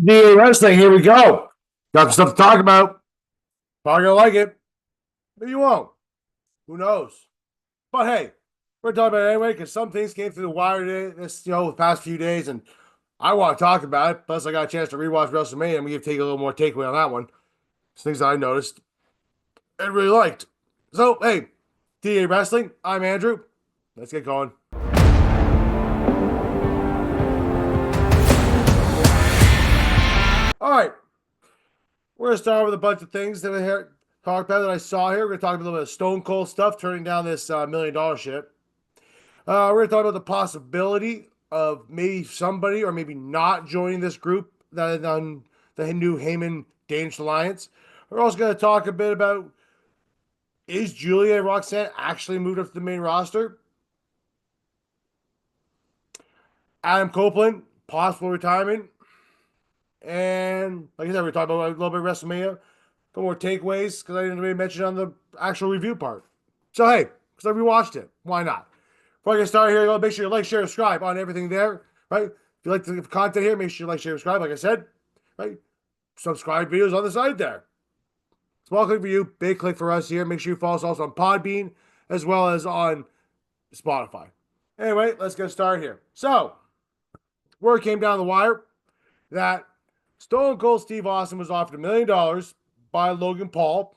The wrestling, here we go. Got some stuff to talk about. Probably gonna like it. Maybe you won't. Who knows? But hey, we're talking about it anyway because some things came through the wire today, the past few days, and I want to talk about it. Plus, I got a chance to rewatch WrestleMania. I'm gonna take a little more takeaway on that one. It's things that I noticed and really liked. So, hey, TA Wrestling. I'm Andrew. Let's get going. All right, we're gonna start with a bunch of things that we talked about that I saw here. We're gonna talk a little bit of Stone Cold stuff, turning down this $1 million shit. We're gonna talk about the possibility of maybe somebody or maybe not joining this group that on the new Heyman Danish Alliance. We're also gonna talk a bit about, is Giulia and ROXANNE actually moved up to the main roster? Adam Copeland, possible retirement. And like I said, we're talking about a little bit of WrestleMania. A couple more takeaways because I didn't really mention on the actual review part. So hey, because I rewatched it, why not? Before I get started here, make sure you like, share, subscribe on everything there, right? If you like the content here, make sure you like, share, subscribe. Like I said, right? Subscribe videos on the side there. Small click for you, big click for us here. Make sure you follow us also on Podbean as well as on Spotify. Anyway, let's get started here. So, word came down the wire that Stone Cold Steve Austin was offered $1 million by Logan Paul.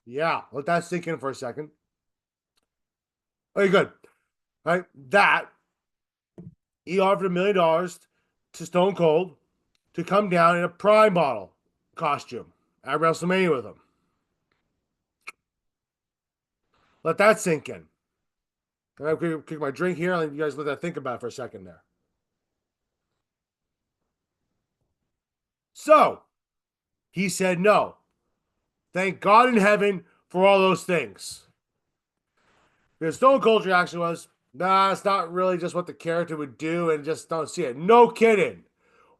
Yeah, let that sink in for a second. Okay, good. Right? That he offered $1 million to Stone Cold to come down in a Prime bottle costume at WrestleMania with him. Let that sink in. I'm going to kick my drink here and you guys let that think about it for a second there. So, he said no. Thank God in heaven for all those things. Because Stone Cold's reaction was, nah, it's not really just what the character would do and just don't see it. No kidding.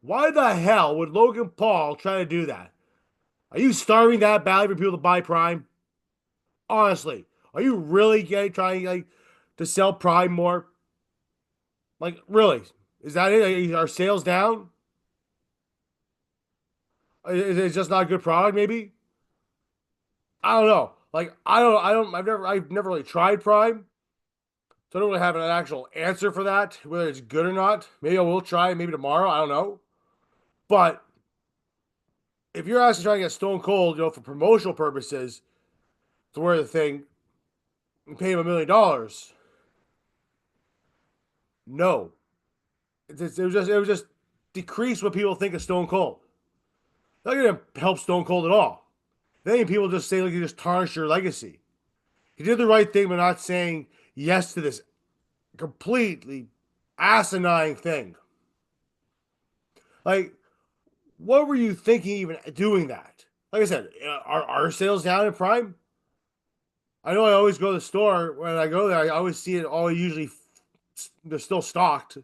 Why the hell would Logan Paul try to do that? Are you starving that badly for people to buy Prime? Honestly, are you really trying to sell Prime more? Like, really? Is that it? Are sales down? Is it just not a good product? Maybe. I don't know. Like, I've never really tried Prime, so I don't really have an actual answer for that, whether it's good or not. Maybe I will try. Maybe tomorrow. I don't know. But if you're actually trying to get Stone Cold, for promotional purposes, to wear the thing and pay him $1 million, no, it was just decrease what people think of Stone Cold. Not gonna help Stone Cold at all. Then people just say like you just tarnish your legacy. He did the right thing by not saying yes to this completely asinine thing. Like, what were you thinking even doing that? Like I said, are our sales down in Prime? I know I always go to the store. When I go there, I always see it all usually they're still stocked.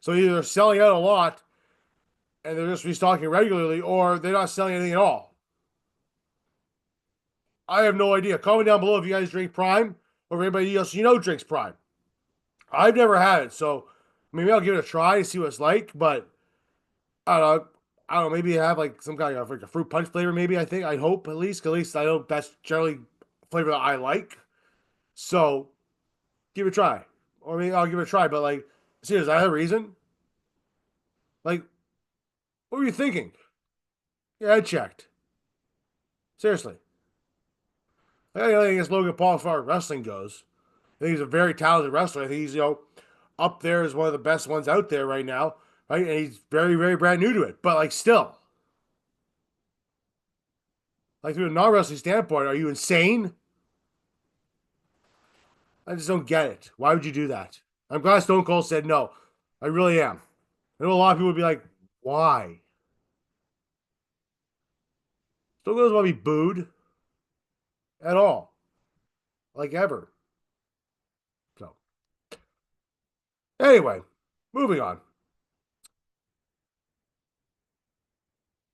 So either they're selling out a lot and they're just restocking regularly, or they're not selling anything at all. I have no idea. Comment down below if you guys drink Prime or anybody else drinks Prime. I've never had it, so maybe I'll give it a try and see what it's like. But I don't know. I don't know. Maybe have like some kind of like a fruit punch flavor. Maybe I hope at least. At least I know that's generally a flavor that I like. So give it a try, or maybe I'll give it a try. But like, seriously, is that a reason? Like, what were you thinking? Your head checked. Seriously. I got nothing against Logan Paul as far as wrestling goes. I think he's a very talented wrestler. I think he's up there as one of the best ones out there right now, right? And he's very very brand new to it. But like still, like through a non wrestling standpoint, are you insane? I just don't get it. Why would you do that? I'm glad Stone Cold said no. I really am. I know a lot of people would be like, why? Stone Cold doesn't want to be booed at all, like ever. So anyway, moving on.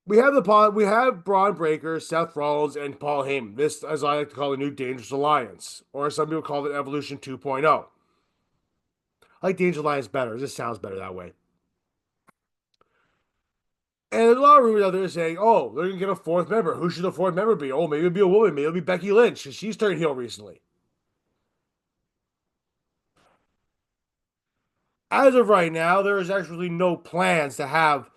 We have Braun Breaker, Seth Rollins, and Paul Heyman. This, as I like to call, the new Dangerous Alliance, or some people call it Evolution 2.0. I like Dangerous Alliance better. It just sounds better that way. of rumors out there saying, oh, they're gonna get a fourth member. Who should the fourth member be? Oh, maybe it'll be a woman. Maybe it'll be Becky Lynch because she's turned heel recently. As of right now, there is actually no plans to have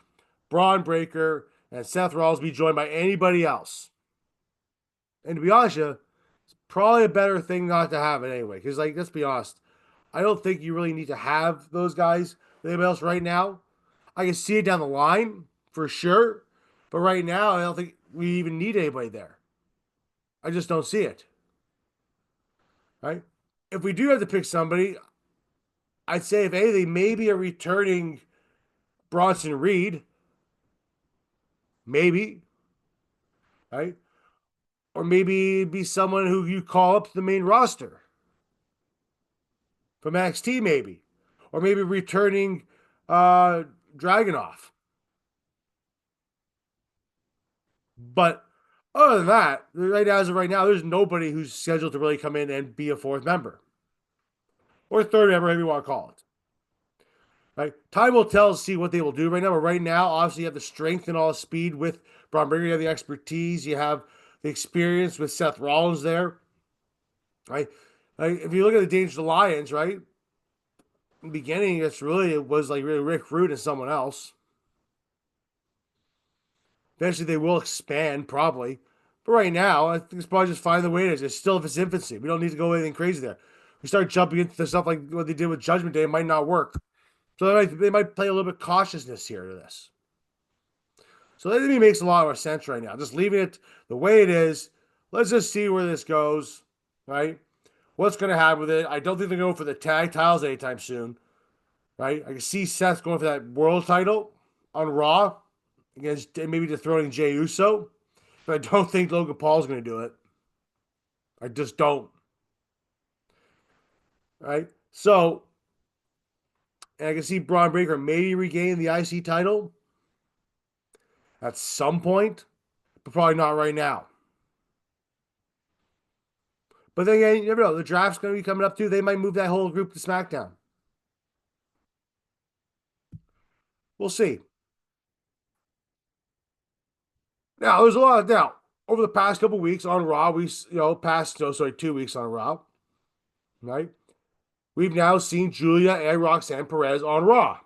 Braun Breaker and Seth Rollins be joined by anybody else. And to be honest, with you, probably a better thing not to have it anyway. Because, like, let's be honest, I don't think you really need to have those guys with anybody else right now. I can see it down the line for sure, but right now, I don't think we even need anybody there. I just don't see it. Right? If we do have to pick somebody, I'd say if anything, maybe a returning Bronson Reed, maybe, right? Or maybe be someone who you call up to the main roster from NXT, maybe, or maybe returning Dragunov. But other than that, right now, as of right now, there's nobody who's scheduled to really come in and be a fourth member or third member, whatever you want to call it. Right? Time will tell to see what they will do right now. But right now, obviously, you have the strength and all the speed with Braun Breaker. You have the expertise. You have the experience with Seth Rollins there. Right? Like, if you look at the Dangerous Alliance, right? In the beginning, it was like really Rick Rude and someone else. Eventually, they will expand, probably. But right now, I think it's probably just fine the way it is. It's still in its infancy. We don't need to go anything crazy there. We start jumping into the stuff like what they did with Judgment Day. It might not work. So they might play a little bit cautiousness here to this. So that to me makes a lot more sense right now. Just leaving it the way it is. Let's just see where this goes, right? What's going to happen with it? I don't think they're going for the tag titles anytime soon, right? I can see Seth going for that world title on Raw against maybe dethroning Jey Uso, but I don't think Logan Paul's going to do it. I just don't, right? So, and I can see Braun Breaker maybe regain the IC title at some point, but probably not right now. But then again, you never know. The draft's going to be coming up too. They might move that whole group to SmackDown. We'll see. Now, there's a lot of doubt. Over the past couple weeks on Raw, past, 2 weeks on Raw, right? We've now seen Giulia and Roxanne Perez on Raw.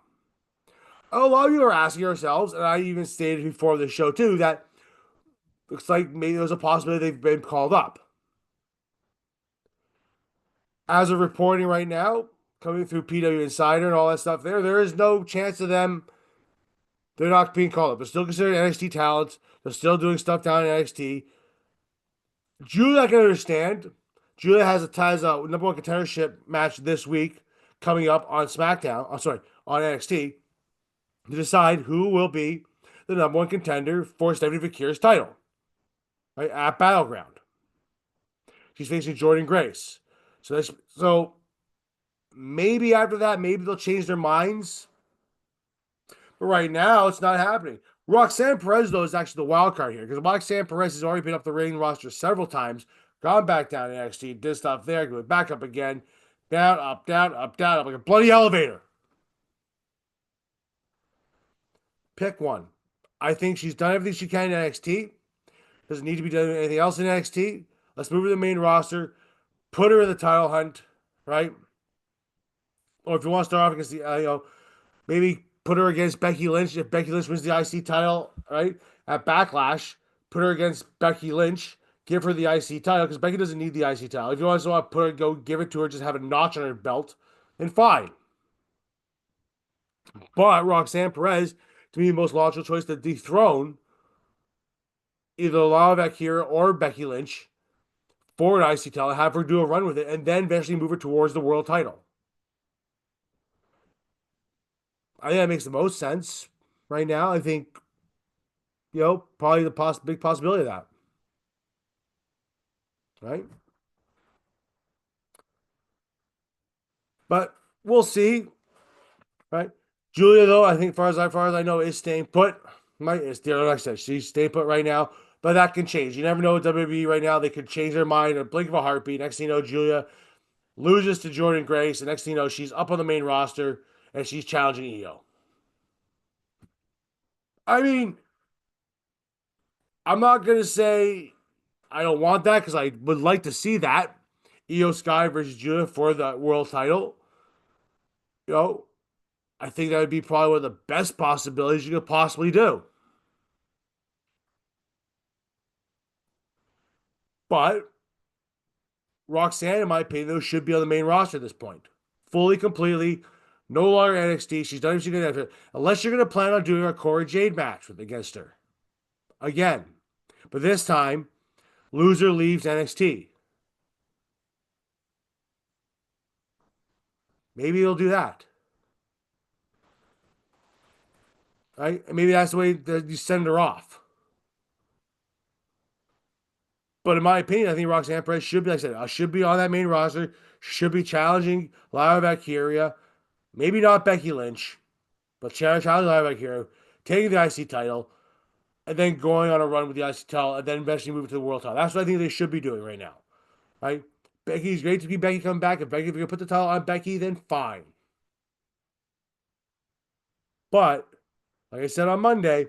A lot of you are asking yourselves, and I even stated before the show too, that looks like maybe there's a possibility they've been called up. As of reporting right now, coming through PW Insider and all that stuff there is no chance of them. They're not being called up. They're still considered NXT talents. They're still doing stuff down in NXT. Giulia, I can understand. Giulia has a number one contendership match this week coming up on SmackDown. On NXT to decide who will be the number one contender for Stephanie Fakir's title, right, at Battleground. She's facing Jordynne Grace. So maybe after that, maybe they'll change their minds. But right now, it's not happening. Roxanne Perez, though, is actually the wild card here because Roxanne Perez has already been up the ring roster several times, gone back down to NXT, did stuff there, going back up again, down, up, down, up, down, up like a bloody elevator. Pick one. I think she's done everything she can in NXT. Doesn't need to be doing anything else in NXT. Let's move her to the main roster. Put her in the title hunt, right? Or if you want to start off against the, maybe put her against Becky Lynch. If Becky Lynch wins the IC title, right, at Backlash, put her against Becky Lynch. Give her the IC title because Becky doesn't need the IC title. If you want to put her, go give it to her, just have a notch on her belt, then fine. But Roxanne Perez, to me, the most logical choice to dethrone either Lana Vachira or Becky Lynch for an IC title, have her do a run with it, and then eventually move her towards the world title. I think that makes the most sense right now. I think, probably the big possibility of that. Right? But we'll see. Right? Giulia, though, I think far as I know, is staying put. Like I said, she's staying put right now. But that can change. You never know with WWE right now. They could change their mind in a blink of a heartbeat. Next thing you know, Giulia loses to Jordynne Grace. And next thing you know, she's up on the main roster and she's challenging Io. I mean, I'm not gonna say I don't want that because I would like to see that Io Sky versus Julia for the world title. You know, I think that would be probably one of the best possibilities you could possibly do. But Roxanne, in my opinion, though, should be on the main roster at this point, fully, completely. No longer NXT. She's done what she's gonna have. Unless you're gonna plan on doing a Cora Jade match with against her again, but this time loser leaves NXT. Maybe they'll do that. Right? And maybe that's the way that you send her off. But in my opinion, I think Roxanne Perez should be, like I said, should be on that main roster. Should be challenging Lyra Valkyria. Maybe not Becky Lynch, but challenging Lyra Valkyria, taking the IC title, and then going on a run with the IC title, and then eventually moving to the world title. That's what I think they should be doing right now. Right? Becky's great to be Becky coming back. If you're gonna put the title on Becky, then fine. But like I said on Monday,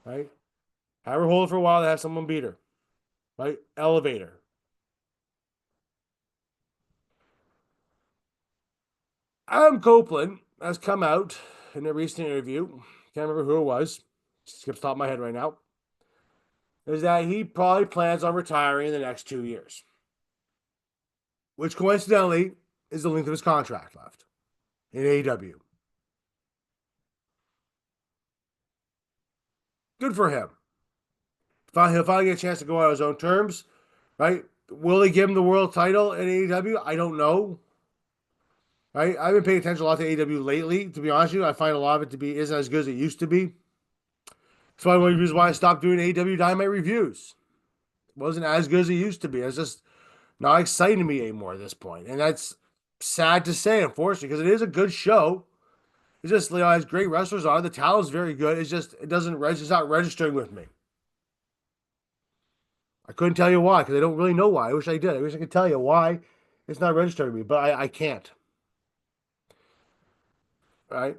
right? Have her hold it for a while to have someone beat her. Right? Elevate her. Adam Copeland has come out in a recent interview. Can't remember who it was. Skips top of my head right now. Is that he probably plans on retiring in the next 2 years, which coincidentally is the length of his contract left in AEW. Good for him. He'll finally get a chance to go on his own terms, right? Will they give him the world title in AEW? I don't know. Right? I've been paying attention a lot to AEW lately. To be honest with you, I find a lot of it to be isn't as good as it used to be. That's one of the reasons why I stopped doing AEW Dynamite reviews. It wasn't as good as it used to be. It's just not exciting to me anymore at this point. And that's sad to say, unfortunately, because it is a good show. It's just, as great wrestlers are, the talent's very good. It's just, it's not registering with me. I couldn't tell you why, because I don't really know why. I wish I did. I wish I could tell you why it's not registering with me, but I can't. Right?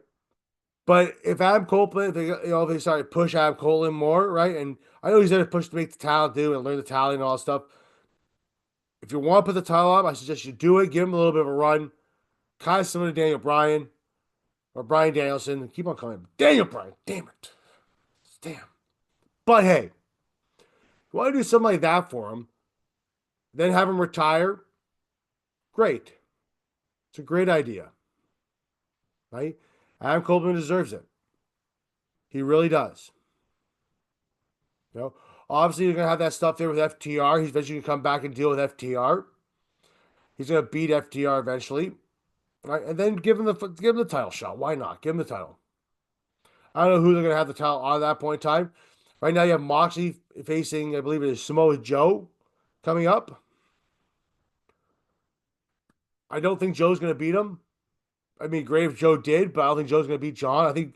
But if Adam Copeland, if they start to push Adam Copeland more, right? And I know he's going to push to make the talent do and learn the talent and all that stuff. If you want to put the title up, I suggest you do it. Give him a little bit of a run. Kind of similar to Daniel Bryan or Bryan Danielson. Keep on calling him Daniel Bryan. Damn it. Damn. But hey, if you want to do something like that for him, then have him retire, great. It's a great idea. Right? Adam Copeland deserves it. He really does. You know, obviously you're gonna have that stuff there with FTR. He's eventually gonna come back and deal with FTR. He's gonna beat FTR eventually, right? And then give him the title shot. Why not? Give him the title. I don't know who they're gonna have the title on at that point in time. Right now you have Moxley facing, I believe it is Samoa Joe coming up. I don't think Joe's gonna beat him. I mean, great if Joe did, but I don't think Joe's gonna beat John.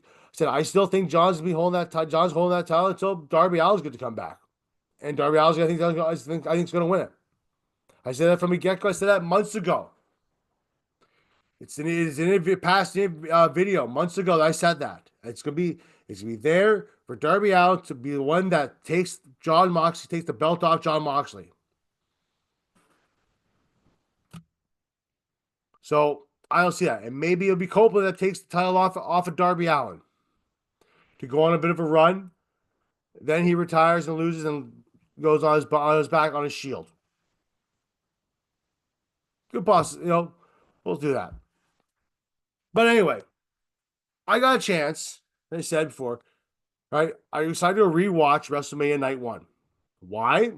I still think John's gonna be holding that title. John's holding that title until Darby Allin's good to come back. And Darby Allin, I think is going to win it. I said that from the get go. I said that months ago. It's in a past video months ago that I said that it's gonna be there for Darby Allin to be the one that takes the belt off John Moxley. So I don't see that, and maybe it'll be Copeland that takes the title off of Darby Allin to go on a bit of a run. Then he retires and loses and goes on his back on his shield. Good boss, we'll do that. But anyway, I got a chance, as I said before, right? I decided to rewatch WrestleMania Night 1. Why?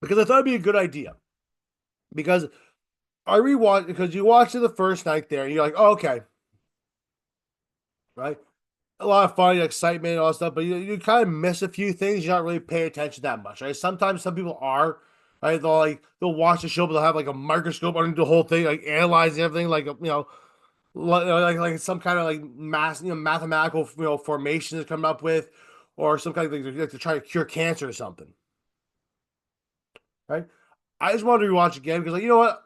Because I thought it'd be a good idea. Because because you watch it the first night there, and you're like, oh, okay. Right? A lot of fun, excitement, and all that stuff, but you kind of miss a few things. You're not really paying attention that much, right? Sometimes some people are, right? They'll watch the show, but they'll have like a microscope under the whole thing, like analyzing everything, like some kind of like mathematical formation to come up with, or some kind of thing like to try to cure cancer or something, right? I just wanted to rewatch again because, like, you know what?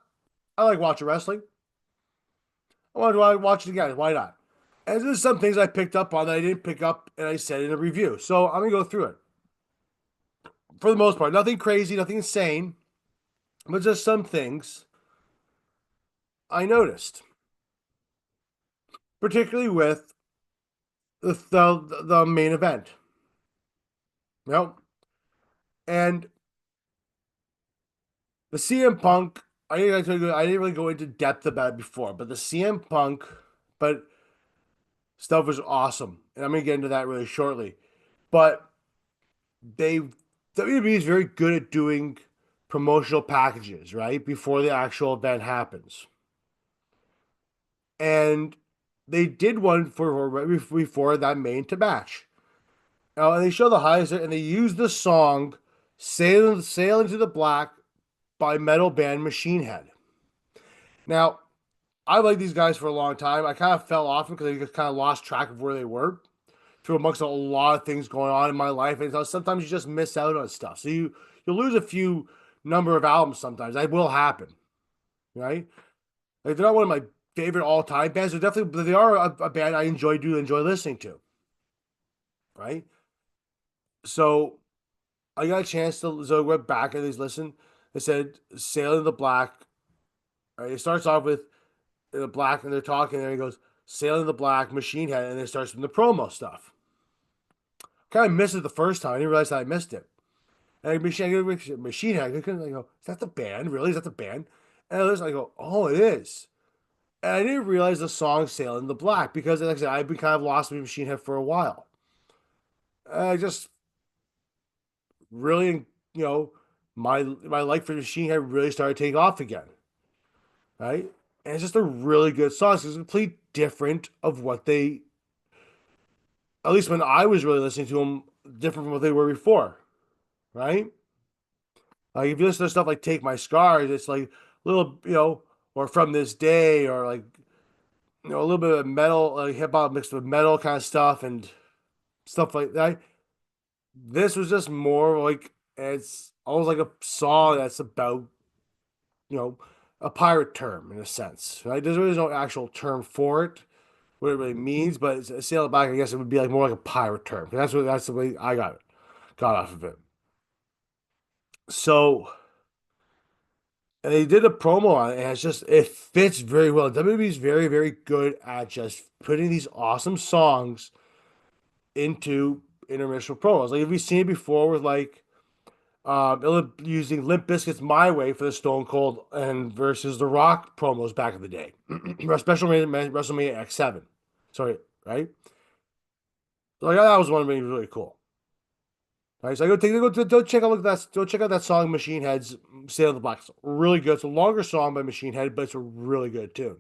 I like watching wrestling. I wanted to watch it again. Why not? And there's some things I picked up on that I didn't pick up, and I said in a review. So I'm gonna go through it for the most part. Nothing crazy, nothing insane, but just some things I noticed, particularly with the main event. You know, and the CM Punk. I didn't really go into depth about it before, but the CM Punk, but stuff was awesome, and I'm gonna get into that really shortly. But they WWE is very good at doing promotional packages right before the actual event happens, and they did one for right before that main to match. And they show the highlights and they use the song "Sail into the Black" by metal band Machine Head. Now, I like these guys for a long time. I kind of fell off because I just kind of lost track of where they were through amongst a lot of things going on in my life, and so sometimes you just miss out on stuff. So you lose a few number of albums sometimes. That will happen, right? Like they're not one of my favorite all time bands. They're definitely, but they are a band I enjoy listening to, right? So I got a chance to so I went back and they listened. They said "Sail in the Black." Right? It starts off with the black and they're talking, and then it goes "Sail in the Black," Machine Head, and it starts from the promo stuff. Kind of missed it the first time. I didn't realize that I missed it. And Machine Head, I go, is that the band? Really? Is that the band? And I listen, I go, oh, it is. And I didn't realize the song "Sail in the Black" because, like I said, I've been kind of lost with Machine Head for a while. I just really, you know, my like for Machine Head really started taking off again, right? And it's just a really good song. It's complete different of what they, at least when I was really listening to them, different from what they were before, right? Like if you listen to stuff like "Take My Scars," it's like little, or "From This Day," or like a little bit of metal, like hip hop mixed with metal kind of stuff and stuff like that. This was just more like it's almost like a song that's about you know a pirate term in a sense, right? There's really no actual term for it, what it really means, but sail it back. I guess it would be like more like a pirate term. That's the way I got off of it. So and they did a promo on it, and it fits very well. WWE is very good at just putting these awesome songs into intermission promos. Like, have we seen it before with like using Limp Bizkit's "My Way" for the Stone Cold and versus The Rock promos back in the day, especially WrestleMania X7. Sorry, right? So like that was one of them really cool. Right, so go check out go check out that song Machine Head's "Sail of the Black." It's really good. It's a longer song by Machine Head, but it's a really good tune.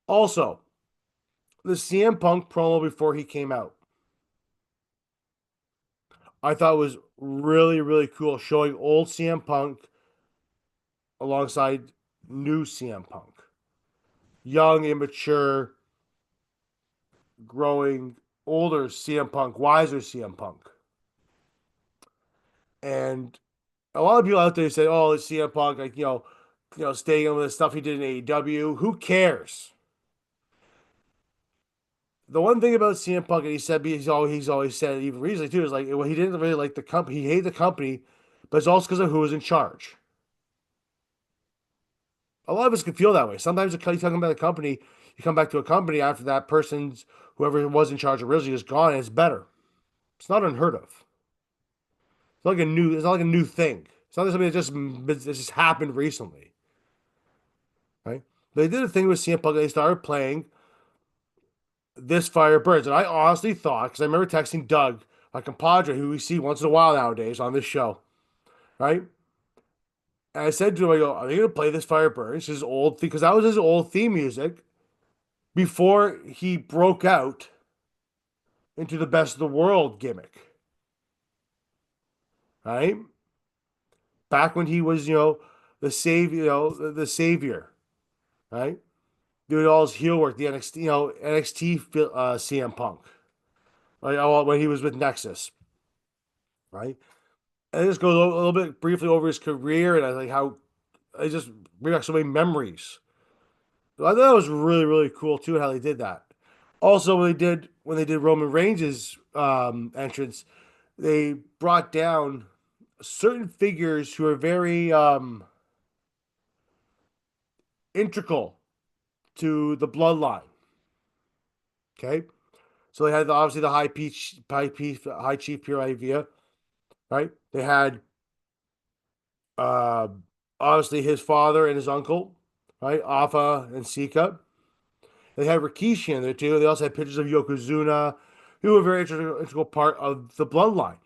Also, the CM Punk promo before he came out, I thought was really cool, showing old CM Punk alongside new CM Punk, young, immature, growing, older CM Punk, wiser CM Punk, and a lot of people out there say, "Oh, it's CM Punk, like staying on the stuff he did in AEW. Who cares?" The one thing about CM Punk, and he said he's always said even recently too, is like well, he didn't really like the company. He hated the company, but it's also because of who was in charge. A lot of us can feel that way. Sometimes you're talking about a company, you come back to a company after that person's whoever was in charge originally is gone, and it's better. It's not unheard of. It's not like a new thing. It's not something that just happened recently, right? They did a thing with CM Punk. They started playing "This Fire Burns," and I honestly thought because I remember texting Doug, my compadre, who we see once in a while nowadays on this show, right? And I said to him, I go, "Are they going to play This Fire Burns?" His old thing, because that was his old theme music before he broke out into the best of the world gimmick, right? Back when he was, the savior, right? Doing all his heel work, the NXT, NXT CM Punk, right? When he was with Nexus, right? And it just goes a little bit briefly over his career and I like how I just bring back so many memories. So I thought that was really cool too how they did that. Also, when they did Roman Reigns' entrance, they brought down certain figures who are very integral to the bloodline. Okay, so they had obviously the High Chief Pure Idea, right? They had uh, obviously his father and his uncle, right? Alpha and Sika. They had Rikishi in there too. They also had pictures of Yokozuna, who were a very integral part of the bloodline.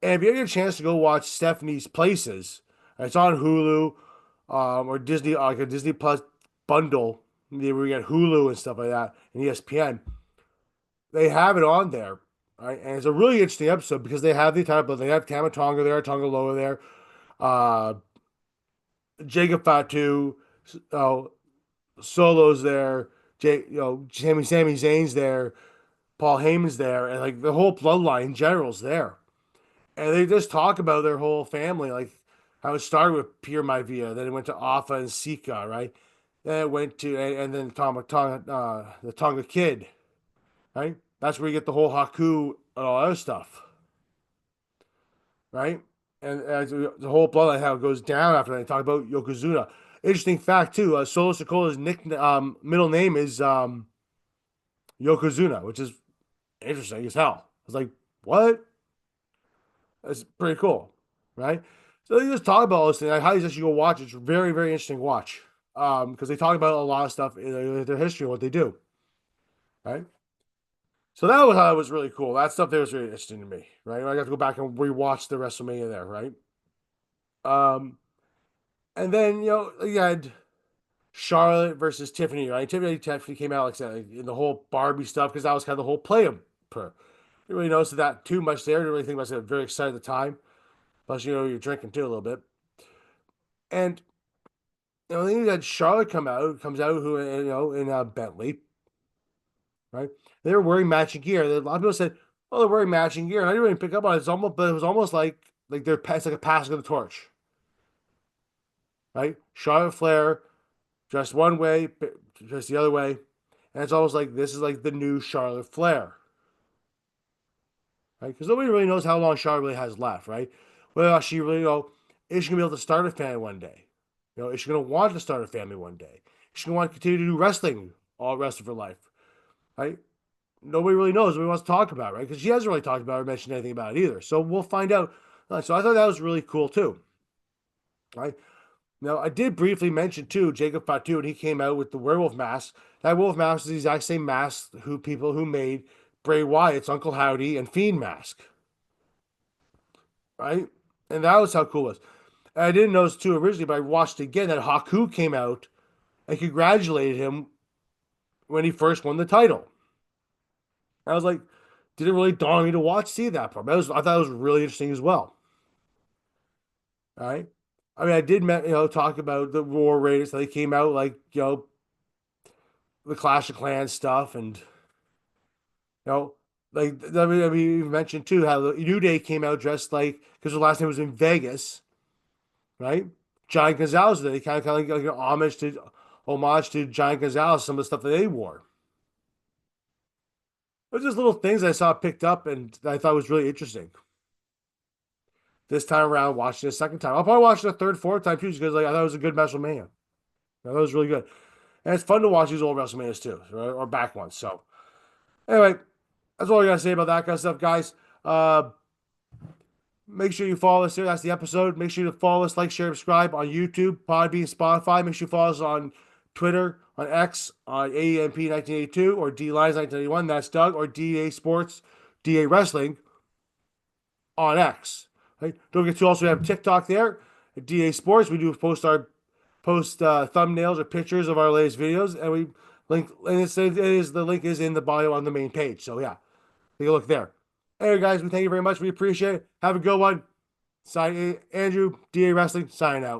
And if you get a chance to go watch Stephanie's Places, it's on Hulu or Disney, like a Disney Plus bundle, where you get Hulu and stuff like that, and ESPN. They have it on there, right? And it's a really interesting episode because they have the type of they have Tama Tonga there, Tonga Loa there, uh, Jacob Fatu, uh, Solo's there, Sami Zayn's there, Paul Heyman's there, and like the whole bloodline in general's there. And they just talk about their whole family, like how it started with Pierre Maivia, then it went to Alpha and Sika, right? Then it went to and then the Tonga Kid, right? That's where you get the whole Haku and all that stuff, right? And as the whole bloodline how it goes down after that. They talk about Yokozuna. Interesting fact too. Solo Sokola's middle name is Yokozuna, which is interesting as hell. I was like, what? That's pretty cool, right? So they just talk about all this thing. I highly suggest you go watch it. It's a very, very interesting watch. Because they talk about a lot of stuff in their history and what they do, right? So that was how it was really cool. That stuff there was really interesting to me, right? I got to go back and rewatch the WrestleMania there, right? Um, and then you had Charlotte versus Tiffany, right? Tiffany came out like I said like, in the whole Barbie stuff because that was kind of the whole play of her. Didn't really notice that too much there. Didn't really think about it. Very excited at the time. Plus, you're drinking too a little bit. And then you had Charlotte comes out who in Bentley, right? They were wearing matching gear. A lot of people said, "Oh, they're wearing matching gear," and I didn't really pick up on it. But it was almost like it's like a passing of the torch, right? Charlotte Flair dressed one way, dressed the other way, and it's almost like this is like the new Charlotte Flair, right? Because nobody really knows how long Charlotte really has left, right? Well, she really is she gonna be able to start a family one day? Is she gonna want to start a family one day? Is she gonna want to continue to do wrestling all the rest of her life, right? Nobody really knows. Nobody wants to talk about it, right? Because she hasn't really talked about it or mentioned anything about it either. So we'll find out. So I thought that was really cool too, right? Now I did briefly mention too Jacob Fatu, and he came out with the werewolf mask. That werewolf mask is the exact same mask who people who made Bray Wyatt's Uncle Howdy and Fiend mask, right? And that was how cool it was. And I didn't notice too originally, but I watched again that Haku came out and congratulated him when he first won the title. I was like, didn't really dawn on me to see that part. But I thought it was really interesting as well. All right. I mean, I did, talk about the War Raiders. They came out like, the Clash of Clans stuff. And, like, WWE mentioned too how the New Day came out dressed like, because the last name was in Vegas, right? Giant Gonzalez. They kind of like an homage to Giant Gonzalez, some of the stuff that they wore. It was just little things I saw picked up and I thought was really interesting. This time around, watching it a second time. I'll probably watch it a third, fourth time too, because like I thought it was a good WrestleMania. I thought it was really good, and it's fun to watch these old WrestleManias too, or back ones. So anyway, that's all I gotta say about that kind of stuff, guys. Make sure you follow us here. That's the episode. Make sure you follow us, like, share, subscribe on YouTube, Podbean, Spotify. Make sure you follow us on Twitter, on X, on AEMP1982 or D Lines 1981. That's Doug, or DA Sports, DA Wrestling on X. Right? Don't forget to also have TikTok there at DA Sports. We do post thumbnails or pictures of our latest videos, and we link. And the link is in the bio on the main page. So yeah, take a look there. Anyway, guys, we thank you very much. We appreciate it. Have a good one. Sign Andrew, DA Wrestling, sign out.